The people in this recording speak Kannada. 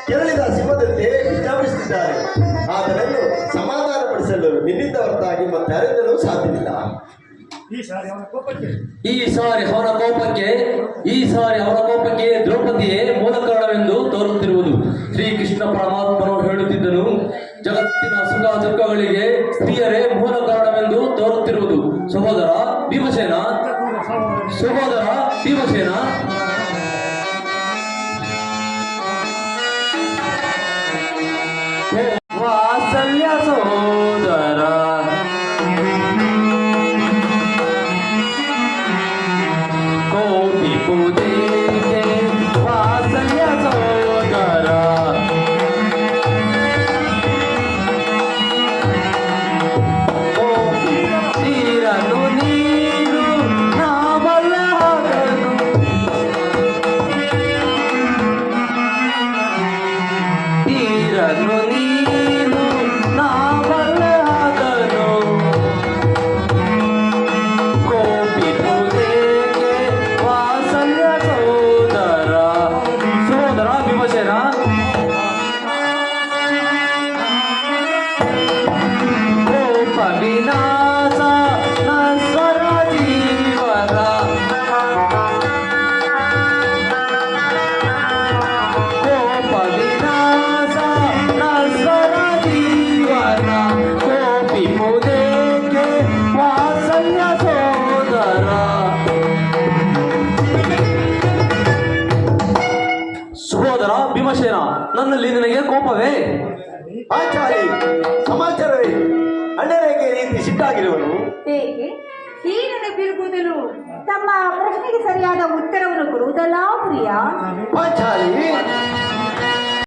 ಕೆರಳಿದ ಸಿಂಹದಂತೆ ವಿಜೃಂಭಿಸುತ್ತಿದ್ದಾರೆ. ಅದನ್ನು ಸಮಾಧಾನಪಡಿಸಲು ನಿನ್ನಿಂದ ಹೊರತಾಗಿ ಮತ್ತಾರಿಂದಲೂ ಸಾಧ್ಯವಿಲ್ಲ. ಈ ಸಾರಿ ಅವರ ಕೋಪಕ್ಕೆ ದ್ರೌಪದಿಯೇ ಮೂಲ ಕಾರಣವೆಂದು ತೋರುತ್ತಿರುವುದು. ಶ್ರೀಕೃಷ್ಣ ಪರಮಾತ್ಮನು ಹೇಳುತ್ತಿದ್ದನು, ಜಗತ್ತಿನ ಸುಖ ದುಃಖಗಳಿಗೆ ಸ್ತ್ರೀಯರೇ ಮೂಲ ಕಾರಣವೆಂದು ತೋರುತ್ತಿರುವುದು. ಸಹೋದರ ಭೀಮಸೇನ ವಾತ್ಸಲ್ಯ ಸೋದರ ಕೋಟಿ ಪೂಜೆಗೆ ವಾತ್ಸಲ್ಯ ಸೋದರ ನೀರನ್ನು ನೀರು ನಾವಲ್ಲದನು ನೀರನ್ನು ನೀರು ನಾವಲ್ಲದನು ಕೋಟಿ ಪೂಜೆಗೆ ವಾತ್ಸಲ್ಯ ಸೋದರ. ಸೋದರ ಭೀಮಸೇನ ಕೋಪ ವಿನಾಶ ನಶ್ವರ ಜೀವನ ಕೋಪ ವಿನಾಶ ನಶ್ವರ ಜೀವನ ಕೋಪಿ ಮುದೇಕೆ ವಾತ್ಸಲ್ಯ ಸೋದರ. ಸಹೋದರ ಭೀಮಸೇನ, ನನ್ನಲ್ಲಿ ನಿನಗೆ ಕೋಪವೇ? ಆಚಾರಿ ಸಮಾಚಾರವೇ? ಅಣ್ಣನಿಗೆ ರೀತಿ ಸಿಟ್ಟಾಗಿರುವನು ಹೇಗೆ ಈ ನೆನಪಿರುವುದಲು ತಮ್ಮ ಪ್ರಶ್ನೆಗೆ ಸರಿಯಾದ ಉತ್ತರವನ್ನು ಕೊಡುವುದಲ್ಲ ಪ್ರಿಯ? ಪಾಂಚಾಲಿ